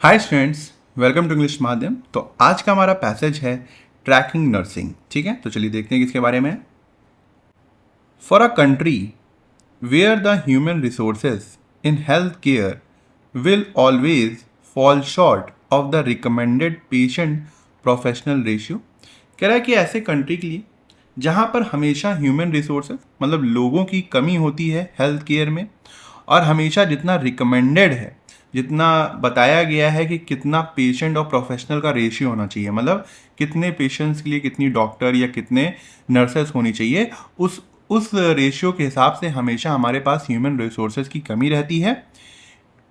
Hi students, welcome to English Madhyam. तो आज का हमारा पैसेज है ट्रैकिंग नर्सिंग। ठीक है, तो चलिए देखते हैं किसके बारे में। For a country where the human resources in health care will always fall short of the recommended patient professional ratio. कह रहा है कि ऐसे कंट्री के लिए जहाँ पर हमेशा ह्यूमन रिसोर्सेज मतलब लोगों की कमी होती है हेल्थ केयर में, और हमेशा जितना रिकमेंडेड है, जितना बताया गया है कि कितना पेशेंट और प्रोफेशनल का रेशियो होना चाहिए, मतलब कितने पेशेंट्स के लिए कितनी डॉक्टर या कितने नर्सेस होनी चाहिए, उस रेशियो के हिसाब से हमेशा हमारे पास ह्यूमन रिसोर्सेज की कमी रहती है।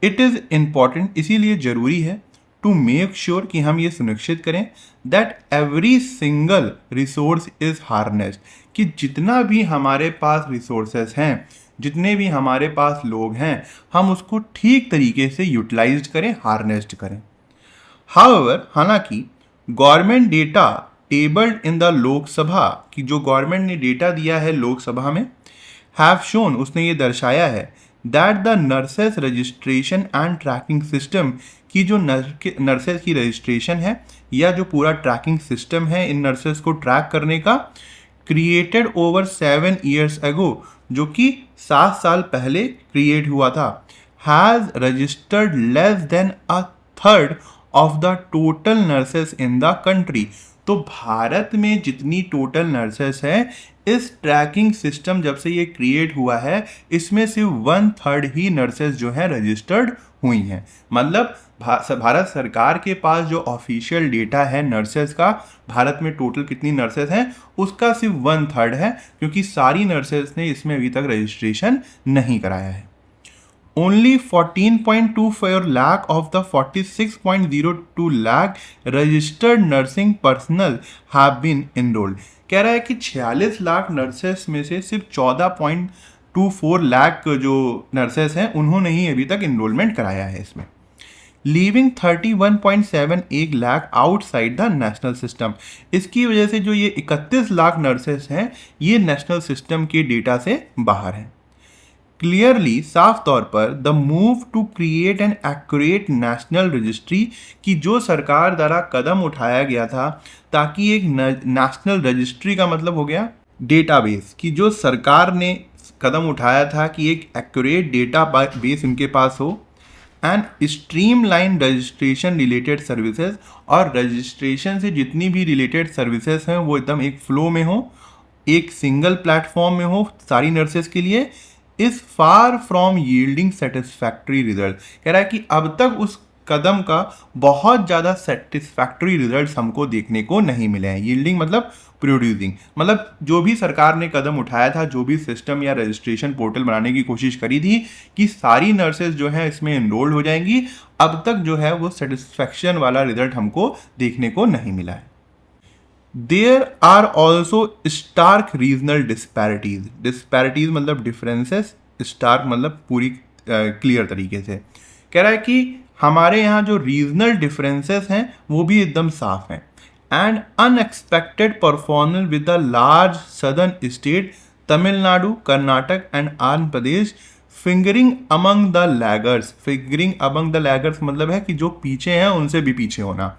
इट इज़ इम्पॉर्टेंट, इसीलिए ज़रूरी है टू मेक श्योर कि हम ये सुनिश्चित करें that every single resource is harnessed, कि जितना भी हमारे पास रिसोर्सेज हैं, जितने भी हमारे पास लोग हैं, हम उसको ठीक तरीके से यूटिलाइज करें, हार्नेस्ड करें। हाउएवर, हालांकि government data tabled in the Lok Sabha, की जो गवर्नमेंट ने डेटा दिया है लोकसभा में, हैव शोन, उसने ये दर्शाया है that the nurses registration and tracking system, की जो नर्सेस की रजिस्ट्रेशन है या जो पूरा ट्रैकिंग सिस्टम है इन नर्सेस को ट्रैक करने का, क्रिएटेड ओवर 7 years अगो, जो कि 7 साल पहले क्रिएट हुआ था, has registered less than a third of the total nurses in the country. तो भारत में जितनी टोटल नर्सेस हैं, इस ट्रैकिंग सिस्टम जब से ये क्रिएट हुआ है, इसमें सिर्फ 1/3 ही नर्सेस जो है रजिस्टर्ड हुई हैं। मतलब भारत सरकार के पास जो ऑफिशियल डेटा है नर्सेस का, भारत में टोटल कितनी नर्सेस हैं उसका सिर्फ 1/3 है, क्योंकि सारी नर्सेस ने इसमें अभी तक रजिस्ट्रेशन नहीं कराया है। Only 14.24 lakh of the 46.02 lakh registered nursing personnel have been enrolled। कह रहा है कि 46 लाख नर्सेस में से सिर्फ 14.24 लाख जो नर्सेस हैं उन्होंने ही अभी तक इनरोलमेंट कराया है इसमें, leaving 31.78 lakh outside the national system. इसकी वजह से जो ये 31 लाख नर्सेस हैं, ये नेशनल सिस्टम के डेटा से बाहर हैं। क्लियरली, साफ तौर पर, the move to create an accurate national registry, की जो सरकार द्वारा कदम उठाया गया था ताकि एक नेशनल रजिस्ट्री का मतलब हो गया डेटाबेस, की जो सरकार ने कदम उठाया था कि एक एक्यूरेट डेटा बेस उनके पास हो, and streamline registration related services, और रजिस्ट्रेशन से जितनी भी रिलेटेड सर्विसेज हैं वो एकदम एक फ्लो में हो, एक सिंगल प्लेटफॉर्म में हो सारी नर्सेस के लिए, is far from yielding satisfactory result. कह रहा है कि अब तक उस कदम का बहुत ज़्यादा सेटिस्फैक्ट्री रिजल्ट्स हमको देखने को नहीं मिले हैं। यील्डिंग मतलब प्रोड्यूसिंग, मतलब जो भी सरकार ने कदम उठाया था, जो भी सिस्टम या रजिस्ट्रेशन पोर्टल बनाने की कोशिश करी थी कि सारी नर्सेज जो है इसमें एनरोल्ड हो जाएंगी, अब तक जो है वो सेटिस्फैक्शन वाला रिजल्ट हमको देखने को नहीं मिला है। There are also stark regional disparities. Disparities मतलब डिफरेंसेस, स्टार्क मतलब पूरी क्लियर तरीके से। कह रहा है कि हमारे यहाँ जो रीजनल डिफरेंसेस हैं वो भी एकदम साफ हैं। And unexpected performance with the large southern state Tamil Nadu, Karnataka and Andhra Pradesh fingering among the laggers. Fingering among the laggers मतलब है कि जो पीछे हैं उनसे भी पीछे होना,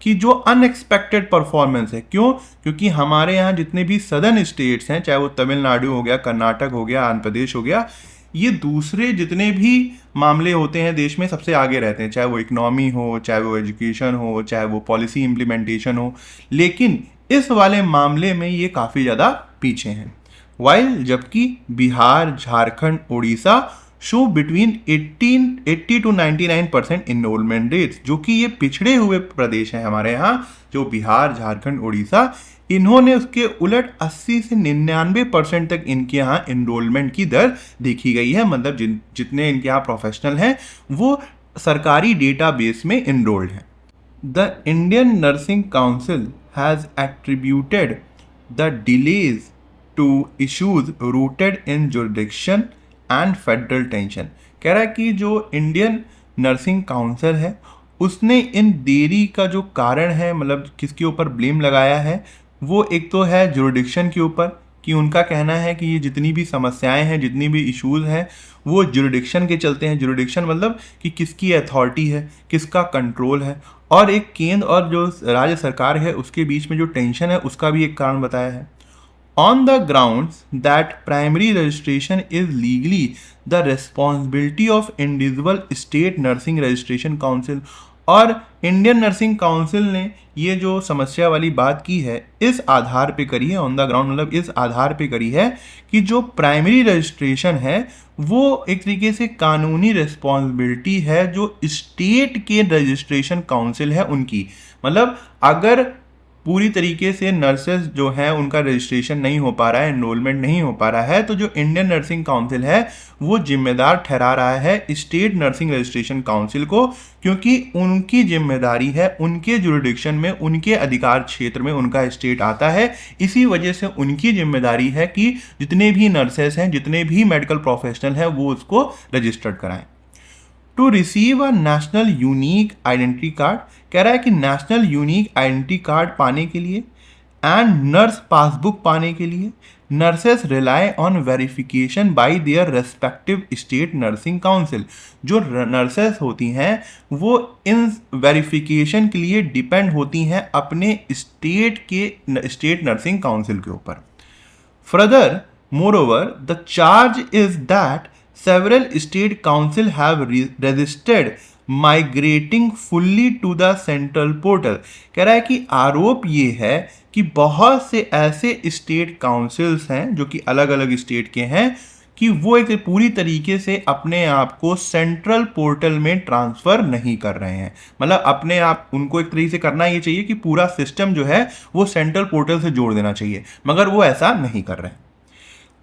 कि जो अनएक्सपेक्टेड परफॉर्मेंस है। क्यों? क्योंकि हमारे यहाँ जितने भी सदर्न स्टेट्स हैं, चाहे वो तमिलनाडु हो गया, कर्नाटक हो गया, आंध्र प्रदेश हो गया, ये दूसरे जितने भी मामले होते हैं देश में सबसे आगे रहते हैं, चाहे वो इकोनॉमी हो, चाहे वो एजुकेशन हो, चाहे वो पॉलिसी इम्प्लीमेंटेशन हो, लेकिन इस वाले मामले में ये काफ़ी ज़्यादा पीछे हैं। वाइल जबकि Bihar, Jharkhand, Orissa show between 80 to 99% enrolment rates, जो कि ये पिछड़े हुए प्रदेश हैं हमारे यहाँ, जो बिहार, झारखंड, उड़ीसा, इन्होंने उसके उलट 80 से 99% तक इनके यहाँ इनरोलमेंट की दर देखी गई है। मतलब जितने इनके यहाँ प्रोफेशनल हैं वो सरकारी डेटाबेस में इनरोल्ड हैं। The Indian nursing council has attributed the delays to issues rooted in jurisdiction and federal tension. कह रहा है कि जो इंडियन नर्सिंग काउंसिल है उसने इन देरी का जो कारण है, मतलब किसके ऊपर ब्लेम लगाया है, वो एक तो है जुरिडिक्शन के ऊपर, कि उनका कहना है कि ये जितनी भी समस्याएं हैं, जितनी भी इश्यूज हैं, वो जुरिडिक्शन के चलते हैं। जुरिडिक्शन मतलब कि किसकी अथॉरिटी है, किसका कंट्रोल है, और एक केंद्र और जो राज्य सरकार है उसके बीच में जो टेंशन है उसका भी एक कारण बताया है। On the grounds that primary registration is legally the responsibility of individual state nursing registration council, और इंडियन नर्सिंग काउंसिल ने ये जो समस्या वाली बात की है इस आधार पे करी है, ऑन द ग्राउंड मतलब इस आधार पे करी है कि जो प्राइमरी रजिस्ट्रेशन है वो एक तरीके से कानूनी रिस्पॉन्सिबिलिटी है जो स्टेट के रजिस्ट्रेशन काउंसिल है उनकी। मतलब अगर पूरी तरीके से नर्सेज जो हैं उनका रजिस्ट्रेशन नहीं हो पा रहा है, एनरोलमेंट नहीं हो पा रहा है, तो जो इंडियन नर्सिंग काउंसिल है वो जिम्मेदार ठहरा रहा है स्टेट नर्सिंग रजिस्ट्रेशन काउंसिल को, क्योंकि उनकी जिम्मेदारी है, उनके जुरिडिक्शन में, उनके अधिकार क्षेत्र में उनका स्टेट आता है। इसी वजह से उनकी जिम्मेदारी है कि जितने भी नर्सेज हैं, जितने भी मेडिकल प्रोफेशनल हैं वो उसको रजिस्टर्ड कराएं। To receive a national unique identity card, कह रहा है कि नेशनल यूनिक आइडेंटिटी कार्ड पाने के लिए एंड नर्स पासबुक पाने के लिए nurses rely on verification bye their respective state nursing council. जो नर्सेस होती हैं वो इन वेरिफिकेशन के लिए डिपेंड होती हैं अपने स्टेट नर्सिंग काउंसिल के ऊपर। Further, moreover, the charge is that several state council have registered migrating fully to the central portal। कह रहा है कि आरोप ये है कि बहुत से ऐसे स्टेट काउंसिल्स हैं जो कि अलग अलग स्टेट के हैं कि वो एक पूरी तरीके से अपने आप को सेंट्रल पोर्टल में ट्रांसफ़र नहीं कर रहे हैं। मतलब अपने आप उनको एक तरीके से करना ये चाहिए कि पूरा सिस्टम जो है वो सेंट्रल पोर्टल से जोड़ देना चाहिए, मगर वो ऐसा नहीं कर रहे हैं।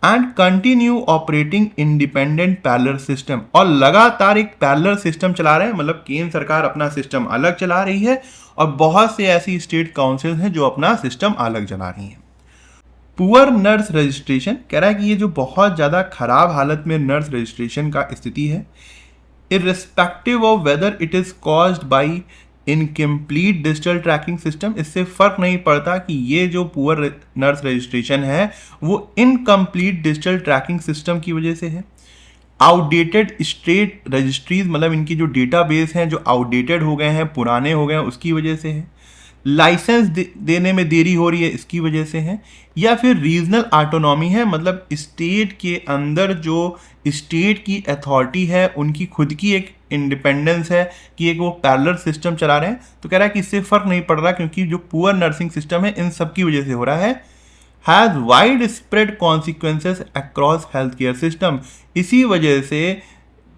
And continue operating independent parallel system, और लगातार एक पैरेलल सिस्टम चला रहे हैं। मतलब केंद्र सरकार अपना सिस्टम अलग चला रही है और बहुत से ऐसी स्टेट काउंसिल हैं जो अपना सिस्टम अलग चला रही हैं। पुअर नर्स रजिस्ट्रेशन, कह रहा है कि ये जो बहुत ज़्यादा खराब हालत में नर्स रजिस्ट्रेशन का स्थिति है, irrespective of whether it is caused by incomplete digital tracking system, इससे फ़र्क नहीं पड़ता कि ये जो पुअर नर्स रजिस्ट्रेशन है वो इनकम्प्लीट डिजिटल ट्रैकिंग सिस्टम की वजह से है। आउटडेटेड स्टेट रजिस्ट्रीज, मतलब इनकी जो डेटाबेस हैं जो आउटडेटेड हो गए हैं, पुराने हो गए हैं, उसकी वजह से है। लाइसेंस देने में देरी हो रही है, इसकी वजह से है। या फिर रीजनल ऑटोनॉमी है, मतलब स्टेट के अंदर जो स्टेट की अथॉरिटी है उनकी खुद की एक इंडिपेंडेंस है कि एक वो पैरेलल सिस्टम चला रहे हैं। तो कह रहा है कि इससे फ़र्क नहीं पड़ रहा, क्योंकि जो पुअर नर्सिंग सिस्टम है इन सब की वजह से हो रहा है। Has wide spread consequences across health care system, इसी वजह से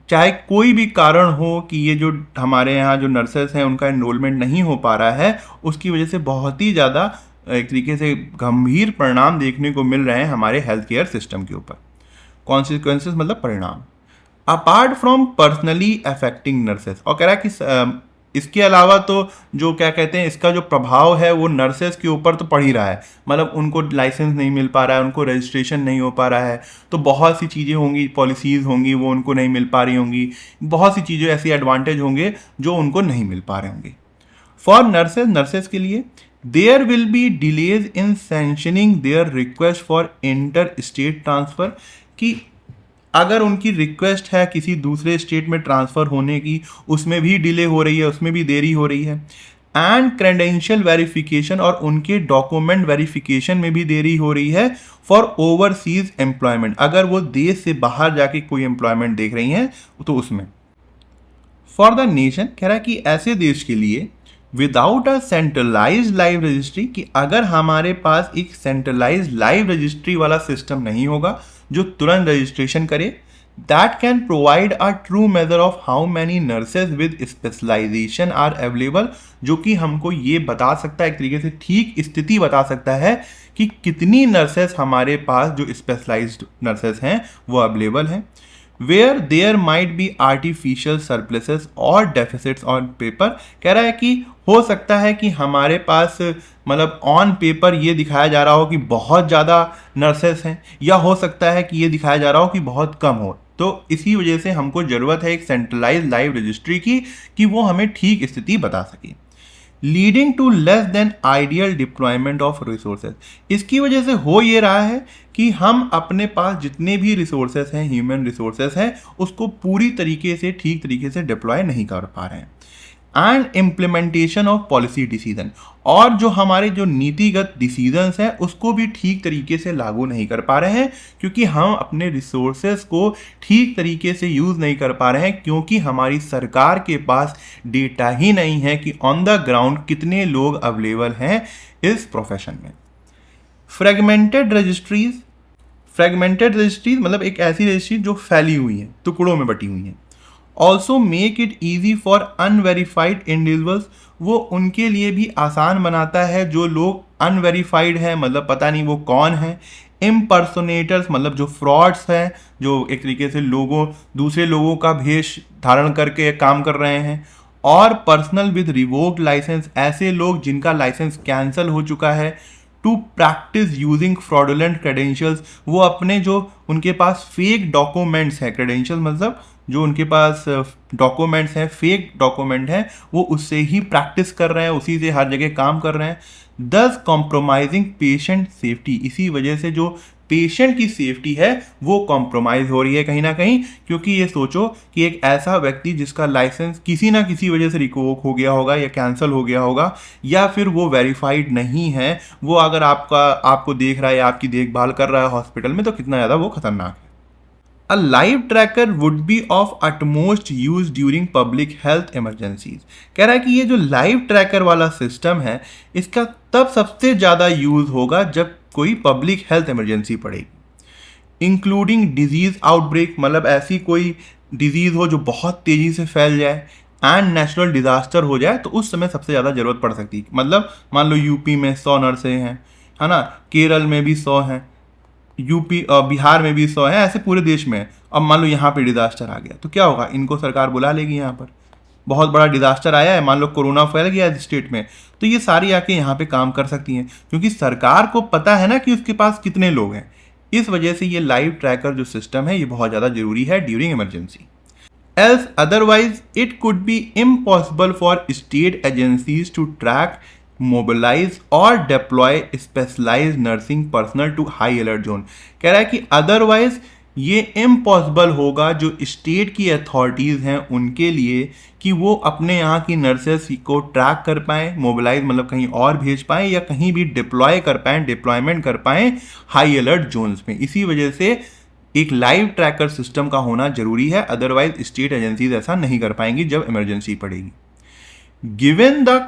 चाहे कोई भी कारण हो कि ये जो हमारे यहाँ जो नर्सेस हैं उनका एनरोलमेंट नहीं हो पा रहा है, उसकी वजह से बहुत ही ज़्यादा एक तरीके से गंभीर परिणाम देखने को मिल रहे हैं हमारे हेल्थ केयर सिस्टम के ऊपर। कॉन्सिक्वेंसेस मतलब परिणाम। Apart from personally affecting nurses, और कह रहा है कि इसके अलावा तो जो क्या कहते हैं इसका जो प्रभाव है वो नर्सेस के ऊपर तो पड़ ही रहा है। मतलब उनको लाइसेंस नहीं मिल पा रहा है, उनको रजिस्ट्रेशन नहीं हो पा रहा है, तो बहुत सी चीज़ें होंगी, पॉलिसीज़ होंगी वो उनको नहीं मिल पा रही होंगी, बहुत सी चीज़ें ऐसी एडवांटेज होंगे जो उनको नहीं मिल पा रहे होंगे। फॉर नर्सेस के लिए there will be delays in sanctioning their request for inter state transfer, कि अगर उनकी रिक्वेस्ट है किसी दूसरे स्टेट में ट्रांसफ़र होने की, उसमें भी डिले हो रही है, उसमें भी देरी हो रही है। एंड क्रेडेंशियल वेरिफिकेशन, और उनके डॉक्यूमेंट वेरिफिकेशन में भी देरी हो रही है। फॉर ओवरसीज एम्प्लॉयमेंट, अगर वो देश से बाहर जाके कोई एम्प्लॉयमेंट देख रही हैं तो उसमें। फॉर द नेशन, कह रहा है कि ऐसे देश के लिए without a centralised live registry, कि अगर हमारे पास एक सेंट्रलाइज्ड लाइव रजिस्ट्री वाला सिस्टम नहीं होगा जो तुरंत रजिस्ट्रेशन करे, that can provide a true measure of how many nurses with specialisation are available, जो कि हमको ये बता सकता है, एक तरीके से ठीक स्थिति बता सकता है कि कितनी नर्सेज हमारे पास जो स्पेशलाइज्ड नर्सेज हैं वो अवेलेबल हैं। Where there might be artificial surpluses और डेफिसिट्स ऑन पेपर, कह रहा है कि हो सकता है कि हमारे पास मतलब ऑन पेपर ये दिखाया जा रहा हो कि बहुत ज़्यादा नर्सेस हैं, या हो सकता है कि ये दिखाया जा रहा हो कि बहुत कम हो। तो इसी वजह से हमको ज़रूरत है एक सेंट्रलाइज लाइव रजिस्ट्री की कि वो हमें ठीक स्थिति बता सके। Leading to less than ideal deployment of resources. इसकी वजह से हो ये रहा है कि हम अपने पास जितने भी रिसोर्सेज हैं, ह्यूमन रिसोर्सेज हैं, उसको पूरी तरीके से ठीक तरीके से डिप्लॉय नहीं कर पा रहे हैं। And implementation of policy decision, और जो हमारे जो नीतिगत डिसीजंस हैं उसको भी ठीक तरीके से लागू नहीं कर पा रहे हैं, क्योंकि हम अपने रिसोर्सेज को ठीक तरीके से यूज़ नहीं कर पा रहे हैं, क्योंकि हमारी सरकार के पास डेटा ही नहीं है कि ऑन द ग्राउंड कितने लोग अवेलेबल हैं इस प्रोफेशन में। फ्रेगमेंटेड रजिस्ट्रीज मतलब एक ऐसी रजिस्ट्री जो फैली हुई है, टुकड़ों में बटी हुई है। Also make it easy for unverified individuals, वो उनके लिए भी आसान बनाता है जो लोग अनवेरीफाइड है, मतलब पता नहीं वो कौन है। इम्पर्सोनेटर्स मतलब जो फ्रॉड्स हैं, जो एक तरीके से दूसरे लोगों का भेष धारण करके काम कर रहे हैं। और पर्सनल विद रिवोक्ड लाइसेंस, ऐसे लोग जिनका लाइसेंस कैंसिल हो चुका है। To practise using fraudulent credentials, वो अपने जो उनके पास फेक डॉक्यूमेंट्स हैं, क्रेडेंशियल मतलब जो उनके पास डॉक्यूमेंट्स हैं, फेक डॉक्यूमेंट हैं, वो उससे ही प्रैक्टिस कर रहे हैं, उसी से हर जगह काम कर रहे हैं। दस कॉम्प्रोमाइजिंग पेशेंट सेफ्टी, इसी वजह से जो पेशेंट की सेफ्टी है वो कॉम्प्रोमाइज हो रही है कहीं ना कहीं, क्योंकि ये सोचो कि एक ऐसा व्यक्ति जिसका लाइसेंस किसी ना किसी वजह से रिवोक हो गया होगा या कैंसिल हो गया होगा, या फिर वो वेरीफाइड नहीं है, वो अगर आपको देख रहा है या आपकी देखभाल कर रहा है हॉस्पिटल में, तो कितना ज़्यादा वो खतरनाक है। A live tracker would be of utmost use during public health emergencies। कह रहा है कि ये जो लाइव ट्रैकर वाला सिस्टम है, इसका तब सबसे ज़्यादा यूज़ होगा जब कोई पब्लिक हेल्थ इमरजेंसी पड़ेगी। इंक्लूडिंग डिजीज़ आउटब्रेक, मतलब ऐसी कोई डिजीज़ हो जो बहुत तेज़ी से फैल जाए, एंड नेचुरल डिज़ास्टर हो जाए, तो उस समय सबसे ज़्यादा ज़रूरत पड़ सकती है। मतलब मान लो यूपी में 100 नर्सें हैं, है ना, केरल में भी 100 हैं, यूपी बिहार में भी 100 है, ऐसे पूरे देश में। अब मान लो यहाँ पे डिजास्टर आ गया तो क्या होगा, इनको सरकार बुला लेगी। यहाँ पर बहुत बड़ा डिजास्टर आया है, मान लो कोरोना फैल गया है स्टेट में, तो ये सारी आके यहाँ पे काम कर सकती हैं, क्योंकि सरकार को पता है ना कि उसके पास कितने लोग हैं। इस वजह से ये लाइव ट्रैकर जो सिस्टम है ये बहुत ज़्यादा जरूरी है during emergency. Else otherwise it could be impossible for state agencies to track, mobilise और deploy specialise nursing personnel to high alert zone. कह रहा है कि अदरवाइज ये इम्पॉसिबल होगा जो स्टेट की अथॉरिटीज़ हैं उनके लिए, कि वो अपने यहाँ की नर्सेस को ट्रैक कर पाएँ, मोबिलाइज मतलब कहीं और भेज पाएँ, या कहीं भी डिप्लॉय कर पाएँ, डिप्लॉयमेंट कर पाएँ हाई अलर्ट जोन्स में। इसी वजह से एक लाइव ट्रैकर सिस्टम का होना जरूरी है, अदरवाइज स्टेट एजेंसीज ऐसा नहीं कर पाएंगी जब इमरजेंसी पड़ेगी। Given the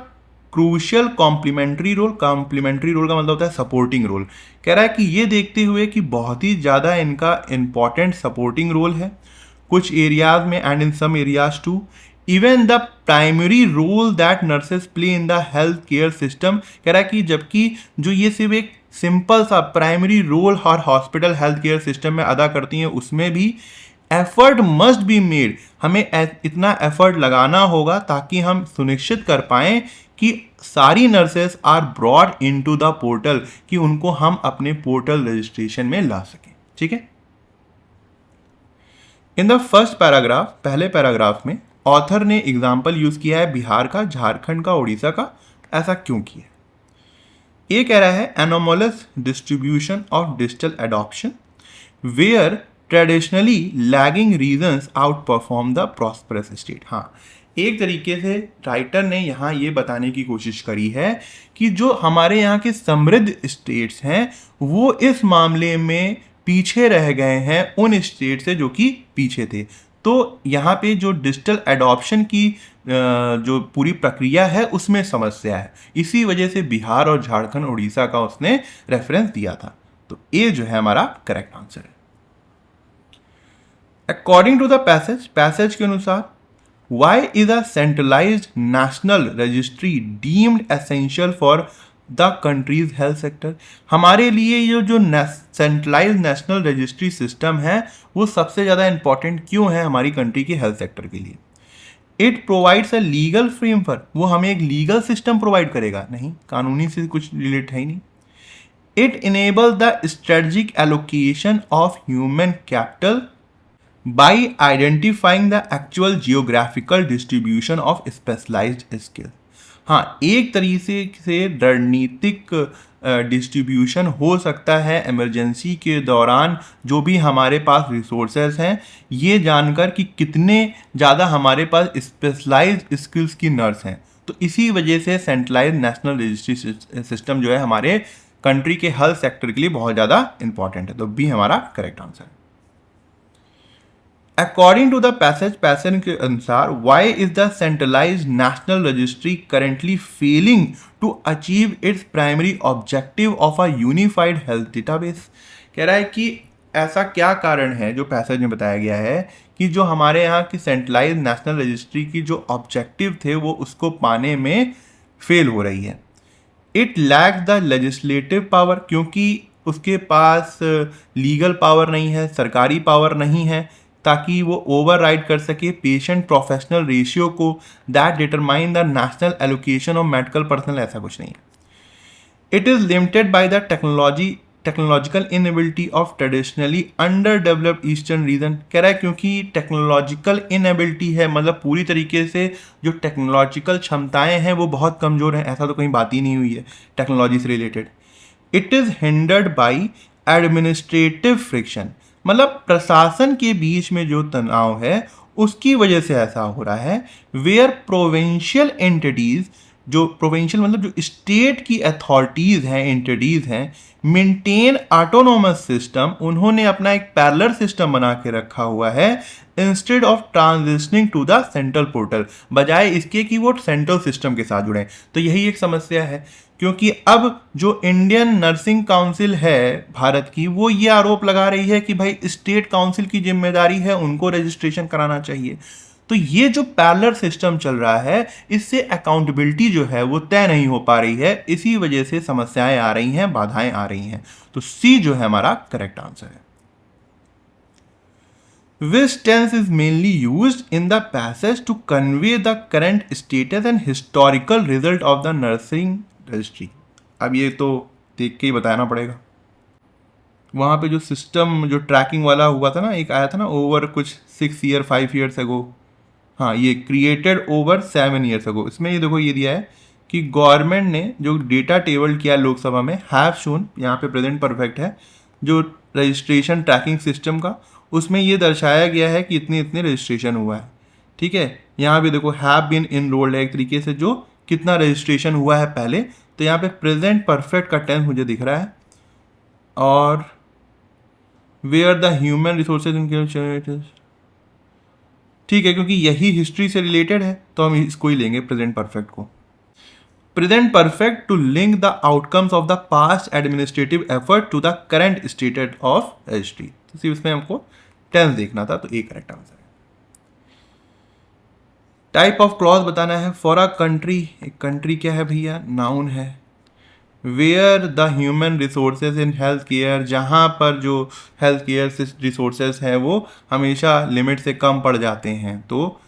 crucial complementary role का मतलब होता है सपोर्टिंग रोल। कह रहा है कि ये देखते हुए कि बहुत ही ज़्यादा इनका इंपॉर्टेंट सपोर्टिंग रोल है कुछ एरियाज में, and in some areas too, even the primary role that nurses play in the health care system. कह रहा है कि जबकि जो ये सिर्फ एक सिंपल सा प्राइमरी रोल हर हॉस्पिटल हेल्थ केयर सिस्टम में अदा करती हैं, उसमें भी एफर्ट मस्ट बी मेड, हमें इतना एफर्ट लगाना होगा ताकि हम सुनिश्चित कर पाएं कि सारी nurses are brought into the portal, कि उनको हम अपने पोर्टल रजिस्ट्रेशन में ला सकें। ठीक है। इन द फर्स्ट पैराग्राफ, पहले पैराग्राफ में ऑथर ने एग्जाम्पल यूज किया है बिहार का, झारखंड का, उड़ीसा का। ऐसा क्यों किया? ये कह रहा है anomalous distribution of digital adoption where traditionally lagging regions outperform the prosperous state. हाँ, एक तरीके से राइटर ने यहाँ ये बताने की कोशिश करी है कि जो हमारे यहाँ के समृद्ध स्टेट्स हैं वो इस मामले में पीछे रह गए हैं उन स्टेट से जो कि पीछे थे। तो यहाँ पे जो डिजिटल एडॉप्शन की जो पूरी प्रक्रिया है उसमें समस्या है, इसी वजह से बिहार और झारखंड, उड़ीसा का उसने रेफरेंस दिया था। तो ये जो है हमारा करेक्ट आंसर है। अकॉर्डिंग टू द पैसेज के अनुसार, Why is a centralized national registry deemed essential for the country's health sector? हमारे लिए ये जो सेंट्रलाइज नेशनल रजिस्ट्री सिस्टम है वो सबसे ज़्यादा इंपॉर्टेंट क्यों है हमारी कंट्री के हेल्थ सेक्टर के लिए? It provides a legal framework, वो हमें एक लीगल सिस्टम प्रोवाइड करेगा? नहीं, कानूनी से कुछ रिलेट है ही नहीं। It enable the strategic allocation of human capital by identifying the actual geographical distribution of specialized skills। हाँ, एक तरीके से रणनीतिक डिस्ट्रीब्यूशन हो सकता है इमरजेंसी के दौरान जो भी हमारे पास रिसोर्सेज हैं, ये जानकर कि कितने ज़्यादा हमारे पास स्पेशलाइज्ड स्किल्स की नर्स हैं। तो इसी वजह से सेंट्रलाइज नेशनल रजिस्ट्री सिस्टम जो है हमारे कंट्री के हेल्थ सेक्टर के लिए बहुत ज़्यादा इंपॉर्टेंट है। तो बी हमारा करेक्ट आंसर है। अकॉर्डिंग टू द पैसेज के अनुसार why is the centralised national registry currently failing to achieve its primary objective of a unified health database. कह रहा है कि ऐसा क्या कारण है, जो पैसेज में बताया गया है कि जो हमारे यहाँ की सेंट्रलाइज्ड नेशनल रजिस्ट्री की जो ऑब्जेक्टिव थे वो उसको पाने में फेल हो रही है। It lacks the legislative power, क्योंकि उसके पास लीगल पावर नहीं है, सरकारी पावर नहीं है ताकि वो ओवरराइड कर सके पेशेंट प्रोफेशनल रेशियो को that determine the national allocation of medical personnel. ऐसा कुछ नहीं है। It is limited by the technological inability of traditionally under developed eastern region. कह रहा है क्योंकि टेक्नोलॉजिकल इनएबिलिटी है, मतलब पूरी तरीके से जो टेक्नोलॉजिकल क्षमताएं हैं वो बहुत कमज़ोर हैं। ऐसा तो कहीं बात ही नहीं हुई है टेक्नोलॉजी से related. It is hindered by administrative friction, मतलब प्रशासन के बीच में जो तनाव है उसकी वजह से ऐसा हो रहा है। वेयर प्रोविंशियल एंटिटीज, जो प्रोविंशियल मतलब जो स्टेट की अथॉरिटीज़ हैं, एंटिटीज़ हैं, मेंटेन ऑटोनोमस सिस्टम, उन्होंने अपना एक पैरेलल सिस्टम बना के रखा हुआ है instead of transitioning to the central portal, बजाय इसके कि वो सेंट्रल सिस्टम के साथ जुड़ें। तो यही एक समस्या है, क्योंकि अब जो इंडियन नर्सिंग काउंसिल है भारत की, वो ये आरोप लगा रही है कि भाई स्टेट काउंसिल की जिम्मेदारी है, उनको रजिस्ट्रेशन कराना चाहिए। तो ये जो पैरेलल सिस्टम चल रहा है, इससे अकाउंटेबिलिटी जो है वो तय नहीं हो पा रही है, इसी वजह से समस्याएं आ रही हैं, बाधाएं आ रही हैं। तो सी जो है हमारा करेक्ट आंसर है। Which tense is mainly used in the passage to convey the current status and historical result of the nursing registry? अब ये तो देख के ही बताना पड़ेगा। वहाँ पे जो सिस्टम जो ट्रैकिंग वाला हुआ था ना, एक आया था ना ओवर कुछ 6 ईयर 5 ईयर्स अगो, हाँ ये क्रिएटेड ओवर 7 ईयर्स अगो। इसमें ये देखो ये दिया है कि गवर्नमेंट ने जो डेटा टेबल किया लोकसभा में, हैव शोन, यहाँ पे प्रेजेंट परफेक्ट है, जो रजिस्ट्रेशन ट्रैकिंग सिस्टम का, उसमें ये दर्शाया गया है कि इतने इतने रजिस्ट्रेशन हुआ है। ठीक है, यहाँ पे देखो हैव बीन इनरोल्ड है एक तरीके से, जो कितना रजिस्ट्रेशन हुआ है पहले। तो यहाँ पे प्रेजेंट परफेक्ट का टेंस मुझे दिख रहा है, और वेयर द ह्यूमन रिसोर्सेज, ठीक है, क्योंकि यही हिस्ट्री से रिलेटेड है तो हम इसको ही लेंगे प्रेजेंट परफेक्ट को। Present perfect to link the outcomes of the past administrative effort to the current status of registry. तो सिर्फ इसमें हमको टेंस देखना था, तो ए करेक्ट आंसर है। टाइप ऑफ क्लॉज बताना है फॉर अ कंट्री। एक कंट्री क्या है भैया, नाउन है। Where the human resources in health care, जहाँ पर जो हेल्थ केयर रिसोर्सेज है वो हमेशा लिमिट से कम पड़ जाते हैं, तो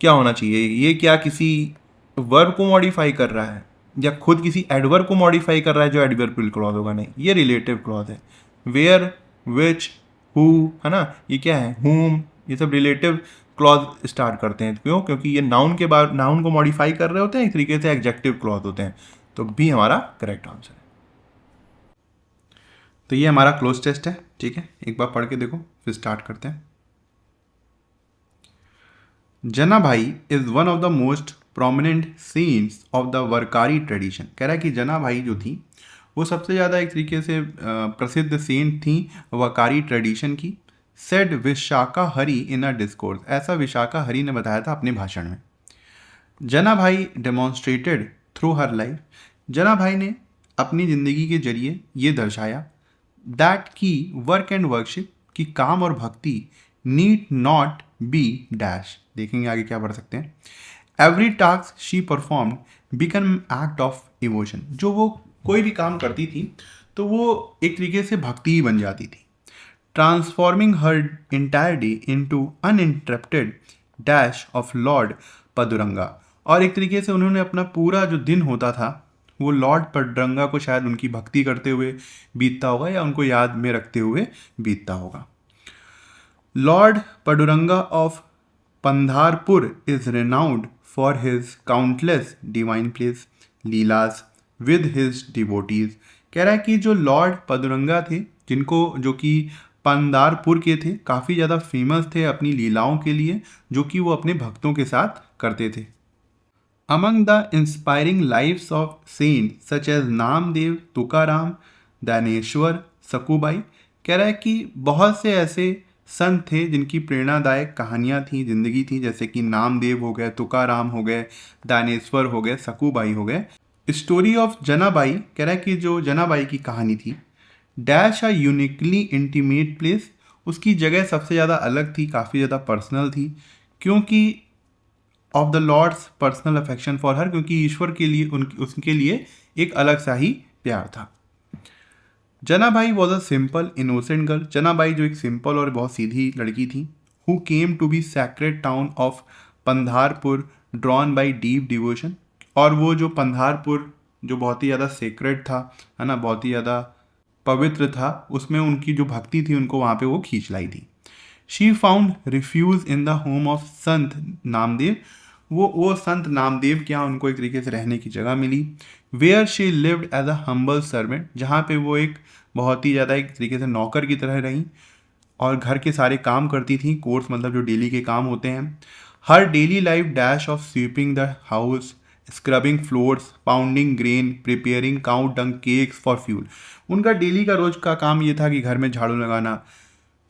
क्या होना चाहिए, ये क्या किसी वर्ब को मॉडिफाई कर रहा है या खुद किसी एडवर्ब को मॉडिफाई कर रहा है जो एडवर्बियल क्लॉज होगा? नहीं, ये रिलेटिव क्लॉज है। वेयर, विच, हु, है ना, ये क्या है, हुम, ये सब रिलेटिव क्लॉज स्टार्ट करते हैं। क्यों? क्योंकि ये नाउन के बाद नाउन को मॉडिफाई कर रहे होते हैं, एक तरीके से एग्जेक्टिव क्लॉज होते हैं। तो भी हमारा करेक्ट आंसर है। तो ये हमारा क्लोज टेस्ट है। ठीक है, एक बार पढ़ के देखो फिर स्टार्ट करते हैं। Janabai is one of the most prominent saints of the Warkari tradition. कह रहा है कि जना भाई जो थी वो सबसे ज़्यादा एक तरीके से प्रसिद्ध सेंट थी वरकारी ट्रेडिशन की। सेड विशाखा हरी इन अ डिस्कोर्स, ऐसा विशाखा हरी ने बताया था अपने भाषण में। जना भाई डेमोन्स्ट्रेटेड थ्रू हर लाइफ, जना भाई ने अपनी ज़िंदगी के जरिए ये दर्शाया दैट की वर्क एंड वर्कशिप, की काम और भक्ति नीड नॉट बी डैश। देखेंगे आगे क्या पढ़ सकते हैं। Every task she perform become act of emotion, जो वो कोई भी काम करती थी तो वो एक तरीके से भक्ति ही बन जाती थी। Transforming her entire day into uninterrupted dash of lord Panduranga, और एक तरीके से उन्होंने अपना पूरा जो दिन होता था वो लॉर्ड पडरंगा को शायद उनकी भक्ति करते हुए बीतता होगा या उनको याद में रखते हुए बीतता होगा। Lord Panduranga of Pandharpur is renowned for his countless divine plays lilas with his devotees. कह रहा है कि जो लॉर्ड पदुरंगा थे, जिनको जो कि पंदारपुर के थे, काफ़ी ज़्यादा फेमस थे अपनी लीलाओं के लिए, जो कि वो अपने भक्तों के साथ करते थे। Among the inspiring lives of saint such as Namdev, Tukaram, Dnyaneshwar, Sakhubai. कह रहा है कि बहुत से ऐसे संत थे जिनकी प्रेरणादायक कहानियाँ थी, जिंदगी थी, जैसे कि नामदेव हो गए, तुकाराम हो गए, दानेश्वर हो गए, सकूबाई हो गए। स्टोरी ऑफ जनाबाई, कह रहा है कि जो जनाबाई की कहानी थी, dash a uniquely intimate place, उसकी जगह सबसे ज़्यादा अलग थी, काफ़ी ज़्यादा पर्सनल थी, क्योंकि of the Lord's personal affection for her, क्योंकि ईश्वर के लिए उसके लिए एक अलग सा ही प्यार था। Janabai was a simple innocent girl. Janabai जो एक सिंपल और बहुत सीधी लड़की थी, who came to be sacred town of Pandharpur drawn by deep devotion. और वो जो पंधारपुर जो बहुत ही ज़्यादा सेक्रेड था, है ना, बहुत ही ज़्यादा पवित्र था, उसमें उनकी जो भक्ति थी उनको वहाँ पे वो खींच लाई थी। She found refuge in the home of संत नामदेव। वो संत नामदेव के यहाँ उनको एक तरीके से रहने की जगह मिली। Where she lived as a humble servant, जहाँ पे वो एक बहुत ही ज़्यादा एक तरीके से नौकर की तरह रहीं और घर के सारे काम करती थी। कोर्स मतलब जो डेली के काम होते हैं। Her daily life dash of sweeping the house, scrubbing floors, pounding grain, preparing cow dung cakes for fuel. उनका डेली का रोज का काम ये था कि घर में झाड़ू लगाना,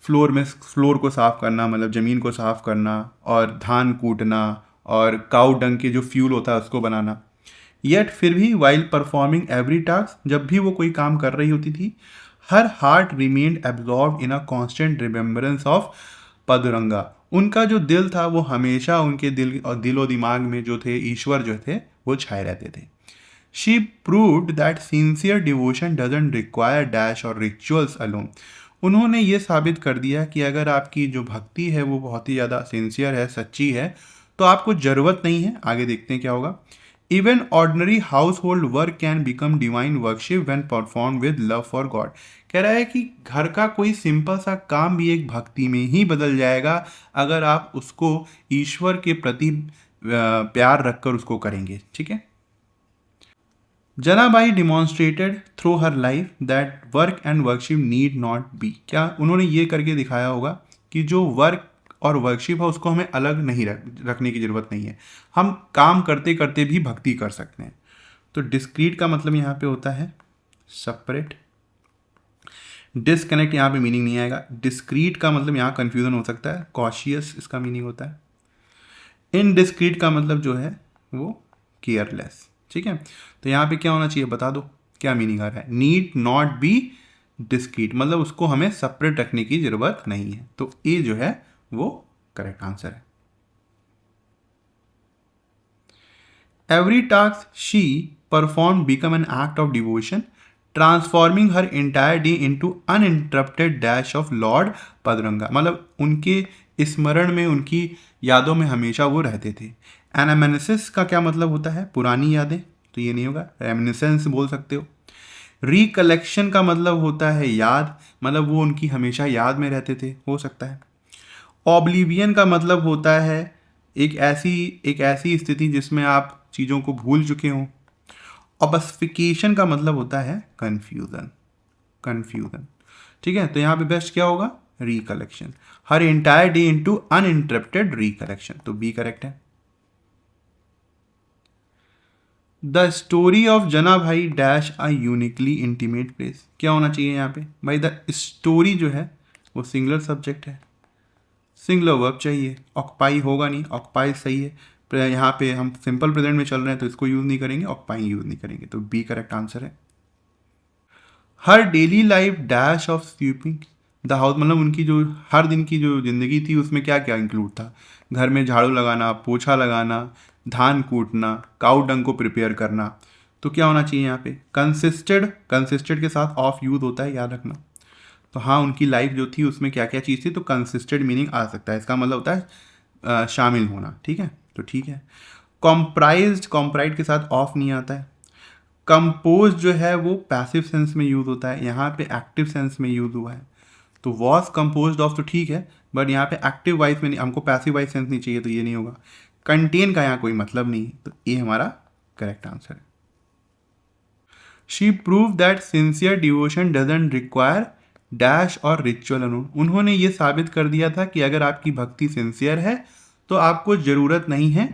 फ्लोर को साफ करना, मतलब ज़मीन को साफ करना, और धान कूटना, और काउ डंग के जो फ्यूल होता है उसको बनाना। येट फिर भी वाइल परफॉर्मिंग एवरी टास्क, जब भी वो कोई काम कर रही होती थी, her heart remained absorb in a constant remembrance of Panduranga. उनका जो दिल था वो हमेशा उनके दिलो दिमाग में जो थे ईश्वर जो थे वो छाए रहते थे। She proved that sincere devotion doesn't require dash और रिचुअल्स अलोन। उन्होंने ये साबित कर दिया कि अगर आपकी जो भक्ति है वो बहुत ही ज़्यादा सिंसियर है, सच्ची है, तो आपको ज़रूरत नहीं है। आगे देखते हैं क्या होगा। Even ordinary house hold work can become divine worship when perform with love for God. कह रहा है कि घर का कोई सिंपल सा काम भी एक भक्ति में ही बदल जाएगा अगर आप उसको ईश्वर के प्रति प्यार रखकर उसको करेंगे। ठीक है। Janabai demonstrated through her life that work and worship need not be. क्या उन्होंने ये करके दिखाया होगा कि जो वर्क और वर्कशिप है उसको हमें अलग नहीं रखने की ज़रूरत नहीं है, हम काम करते करते भी भक्ति कर सकते हैं। तो डिस्क्रीट का मतलब यहाँ पे होता है सेपरेट। डिसकनेक्ट यहाँ पे मीनिंग नहीं आएगा। डिस्क्रीट का मतलब यहाँ कन्फ्यूजन हो सकता है, कॉशियस इसका मीनिंग होता है। इनडिस्क्रीट का मतलब जो है वो केयरलेस। ठीक है। तो यहाँ पे क्या होना चाहिए बता दो, क्या मीनिंग आ रहा है। नीड नॉट बी डिस्क्रीट, मतलब उसको हमें सेपरेट रखने की जरूरत नहीं है। तो ए जो है वो करेक्ट आंसर है। Every task she perform become an act of devotion transforming her entire day into uninterrupted dash of lord Panduranga. मतलब उनके स्मरण में, उनकी यादों में हमेशा वो रहते थे। एनामेनेसिस का क्या मतलब होता है, पुरानी यादें, तो ये नहीं होगा, रेमिनिसेंस बोल सकते हो। रिकलेक्शन का मतलब होता है याद, मतलब वो उनकी हमेशा याद में रहते थे, हो सकता है। ऑब्लिवियन का मतलब होता है एक ऐसी स्थिति जिसमें आप चीज़ों को भूल चुके हों। ऑब्सफिकेशन का मतलब होता है कन्फ्यूजन। ठीक है। तो यहाँ पे बेस्ट क्या होगा, रिकलेक्शन। हर entire day into uninterrupted recollection, तो बी करेक्ट है। द स्टोरी ऑफ जना भाई dash a uniquely intimate place. क्या होना चाहिए यहाँ पे भाई, द स्टोरी जो है वो सिंगुलर सब्जेक्ट है, सिंगुलर वर्ब चाहिए, ऑक्युपाई होगा नहीं, ऑक्युपाई सही है। यहाँ पे हम सिंपल प्रेजेंट में चल रहे हैं तो इसको यूज़ नहीं करेंगे, ऑक्युपाई यूज़ नहीं करेंगे, तो बी करेक्ट आंसर है। Her daily life dash of sweeping the house, मतलब उनकी जो हर दिन की जो ज़िंदगी थी उसमें क्या क्या इंक्लूड था। घर में झाड़ू लगाना, पोछा लगाना, धान कूटना, काउ डंग को प्रिपेयर करना। तो क्या होना चाहिए यहाँ पे, कंसिस्टेड के साथ ऑफ यूज होता है, याद रखना। तो हाँ, उनकी लाइफ जो थी उसमें क्या क्या चीज़ थी, तो कंसिस्टेड मीनिंग आ सकता है, इसका मतलब होता है शामिल होना। ठीक है, तो ठीक है। कॉम्प्राइड के साथ ऑफ नहीं आता है। कंपोज जो है वो पैसिव सेंस में यूज़ होता है, यहाँ पे एक्टिव सेंस में यूज़ हुआ है। तो वॉज कंपोज्ड ऑफ तो ठीक है, बट यहाँ पे एक्टिव वाइज में नहीं, हमको पैसिव वाइज सेंस नहीं चाहिए, तो ये नहीं होगा। कंटेन का यहाँ कोई मतलब नहीं, तो ये हमारा करेक्ट आंसर है। She prove that sincere devotion doesn't require dash और रिचुअल अलोन। उन्होंने ये साबित कर दिया था कि अगर आपकी भक्ति सिंसियर है तो आपको ज़रूरत नहीं है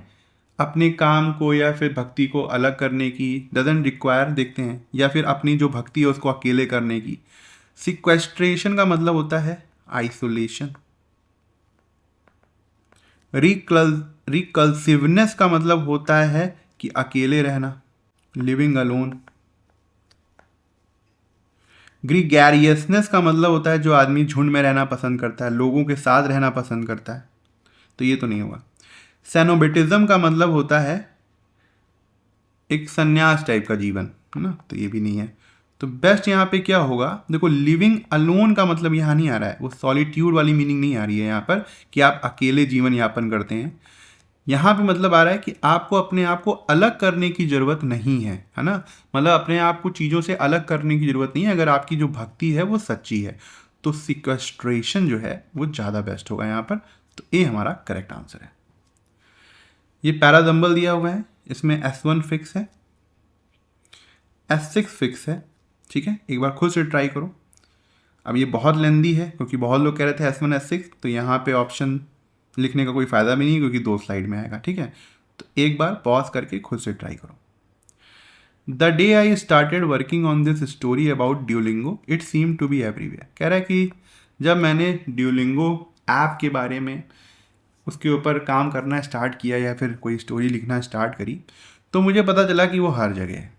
अपने काम को या फिर भक्ति को अलग करने की। डजंट रिक्वायर देखते हैं, या फिर अपनी जो भक्ति है उसको अकेले करने की। सिक्वेस्ट्रेशन का मतलब होता है आइसोलेशन। रिकल्सिवनेस का मतलब होता है कि अकेले रहना, लिविंग अलोन। ग्रीगैरियसनेस का मतलब होता है जो आदमी झुंड में रहना पसंद करता है, लोगों के साथ रहना पसंद करता है, तो ये तो नहीं होगा। सेनोबिटिज्म का मतलब होता है एक संन्यास टाइप का जीवन, है ना, तो ये भी नहीं है। तो बेस्ट यहाँ पे क्या होगा, देखो लिविंग अलोन का मतलब यहाँ नहीं आ रहा है, वो सॉलिट्यूड वाली मीनिंग नहीं आ रही है यहाँ पर कि आप अकेले जीवन यापन करते हैं। यहाँ पे मतलब आ रहा है कि आपको अपने आप को अलग करने की ज़रूरत नहीं है, है ना, मतलब अपने आप को चीज़ों से अलग करने की ज़रूरत नहीं है अगर आपकी जो भक्ति है वो सच्ची है। तो सिक्वेस्ट्रेशन जो है वो ज़्यादा बेस्ट होगा यहाँ पर, तो ये हमारा करेक्ट आंसर है। ये पैराजम्बल दिया हुआ है, इसमें S1 फिक्स है, S6 फिक्स है, ठीक है, एक बार खुद से ट्राई करो। अब ये बहुत लेंदी है क्योंकि बहुत लोग कह रहे थे S1 S6, तो यहाँ पे ऑप्शन लिखने का कोई फ़ायदा भी नहीं क्योंकि 2 स्लाइड में आएगा, ठीक है। तो एक बार पॉज करके खुद से ट्राई करो। The day I started working on this story about Duolingo it seem to be everywhere. कह रहा है कि जब मैंने ड्यूलिंगो ऐप के बारे में उसके ऊपर काम करना स्टार्ट किया या फिर कोई स्टोरी लिखना स्टार्ट करी तो मुझे पता चला कि वो हर जगह है।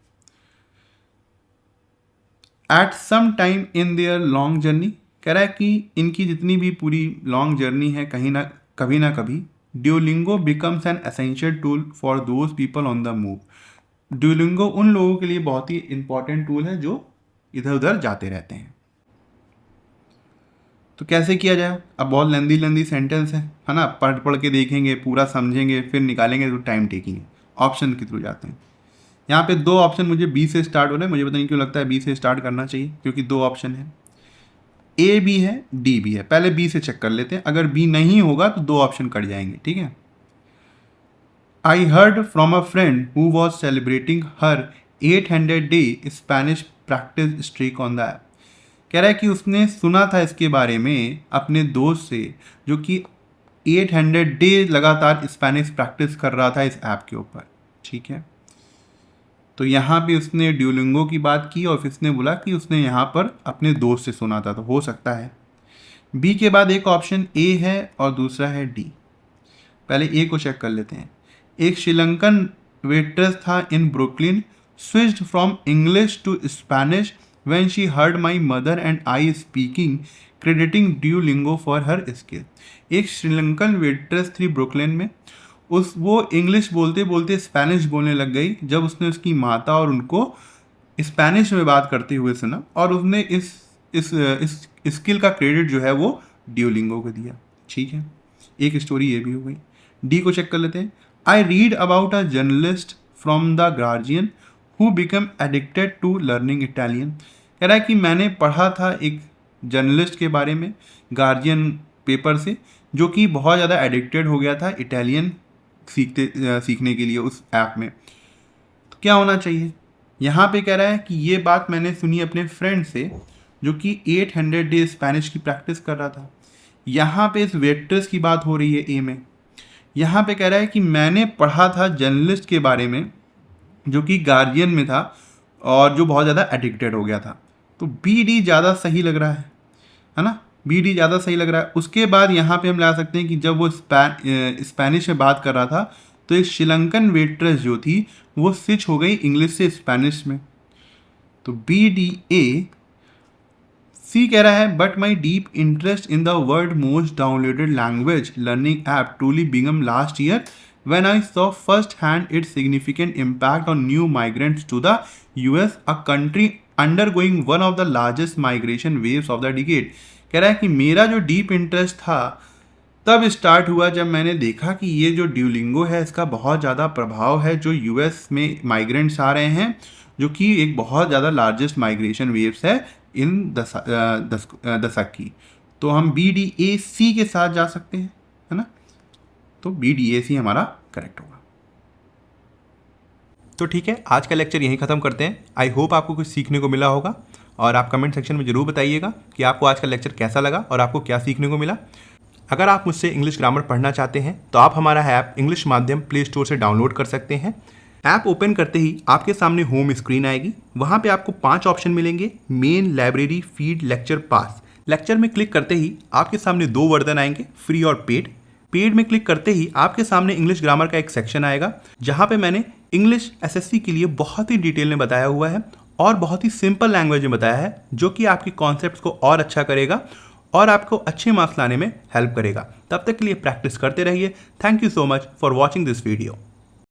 At some time in their long journey, कह रहा है कि इनकी जितनी भी पूरी लॉन्ग जर्नी है कभी ना कभी Duolingo becomes an essential tool for those people on the move. Duolingo उन लोगों के लिए बहुत ही इंपॉर्टेंट टूल है जो इधर उधर जाते रहते हैं। तो कैसे किया जाए, अब बहुत लेंदी सेंटेंस है ना, पढ़ पढ़ के देखेंगे, पूरा समझेंगे, फिर निकालेंगे तो टाइम टेकिंग है। ऑप्शन के थ्रू जाते हैं। यहाँ पे 2 ऑप्शन मुझे बी से स्टार्ट हो रहे हैं, मुझे पता नहीं क्यों लगता है बी से स्टार्ट करना चाहिए क्योंकि 2 ऑप्शन है, ए भी है डी भी है। पहले बी से चेक कर लेते हैं, अगर बी नहीं होगा तो 2 ऑप्शन कट जाएंगे, ठीक है। I heard from a friend who was celebrating her 800 day Spanish practice streak on the app. कह रहा है कि उसने सुना था इसके बारे में अपने दोस्त से जो कि 800 डे लगातार स्पेनिश प्रैक्टिस कर रहा था इस ऐप के ऊपर, ठीक है। तो यहाँ पे उसने ड्यूलिंगो की बात की और फिर उसने बोला कि उसने यहाँ पर अपने दोस्त से सुना था, तो हो सकता है। बी के बाद एक ऑप्शन ए है और दूसरा है डी। पहले ए को चेक कर लेते हैं। एक श्रीलंकन वेट्रेस था in Brooklyn, switched from English to Spanish when she heard my mother and I speaking, crediting Duolingo for her skill. एक श्रीलंकन वेट्रेस थी ब्रुकलिन में, वो इंग्लिश बोलते बोलते स्पेनिश बोलने लग गई जब उसने उसकी माता और उनको स्पेनिश में बात करते हुए सुना, और उसने इस स्किल का क्रेडिट जो है वो ड्यूलिंगो को दिया, ठीक है। एक स्टोरी ये भी हो गई। डी को चेक कर लेते हैं। I read about a journalist from the Guardian who become addicted to learning Italian. कह रहा है कि मैंने पढ़ा था एक जर्नलिस्ट के बारे में गार्जियन पेपर से, जो कि बहुत ज़्यादा एडिक्टेड हो गया था इटालियन सीखने के लिए उस ऐप में। तो क्या होना चाहिए, यहाँ पे कह रहा है कि ये बात मैंने सुनी अपने फ्रेंड से जो कि 800 डे स्पेनिश की प्रैक्टिस कर रहा था। यहाँ पे इस वेट्रेस की बात हो रही है ए में। यहाँ पे कह रहा है कि मैंने पढ़ा था जर्नलिस्ट के बारे में जो कि गार्जियन में था और जो बहुत ज़्यादा एडिक्टेड हो गया था। तो बी डी ज़्यादा सही लग रहा है ना, बी डी ज़्यादा सही लग रहा है। उसके बाद यहाँ पे हम ला सकते हैं कि जब वो स्पेनिश में बात कर रहा था तो एक श्रीलंकन वेट्रेस जो थी वो स्विच हो गई इंग्लिश से स्पेनिश में। तो बी डी ए। सी कह रहा है but my deep interest in the world most downloaded language learning app truly begin last year when I saw first hand its significant impact on new migrants to the US, a country undergoing one of the largest migration waves of the decade। कह रहा है कि मेरा जो deep interest था तब start हुआ जब मैंने देखा कि ये जो ड्यूलिंगो है इसका बहुत ज़्यादा प्रभाव है जो यूएस में माइग्रेंट्स आ रहे हैं, जो कि एक बहुत ज़्यादा लार्जेस्ट माइग्रेशन वेव्स है इन दशक की। तो हम BDAC के साथ जा सकते हैं, है ना। तो BDAC हमारा करेक्ट होगा। तो ठीक है, आज का लेक्चर यहीं ख़त्म करते हैं। आई होप आपको कुछ सीखने को मिला होगा और आप कमेंट सेक्शन में ज़रूर बताइएगा कि आपको आज का लेक्चर कैसा लगा और आपको क्या सीखने को मिला। अगर आप मुझसे इंग्लिश ग्रामर पढ़ना चाहते हैं तो आप हमारा ऐप इंग्लिश माध्यम प्ले स्टोर से डाउनलोड कर सकते हैं। ऐप ओपन करते ही आपके सामने होम स्क्रीन आएगी, वहाँ पे आपको 5 ऑप्शन मिलेंगे, मेन, लाइब्रेरी, फीड, लेक्चर, पास। लेक्चर में क्लिक करते ही आपके सामने 2 वर्जन आएंगे, फ्री और पेड। पेड में क्लिक करते ही आपके सामने इंग्लिश ग्रामर का एक सेक्शन आएगा जहाँ पे मैंने इंग्लिश एसएससी के लिए बहुत ही डिटेल में बताया हुआ है और बहुत ही सिंपल लैंग्वेज में बताया है, जो कि आपकी कॉन्सेप्ट्स को और अच्छा करेगा और आपको अच्छे मार्क्स लाने में हेल्प करेगा। तब तक के लिए प्रैक्टिस करते रहिए। Thank you so much for watching this video.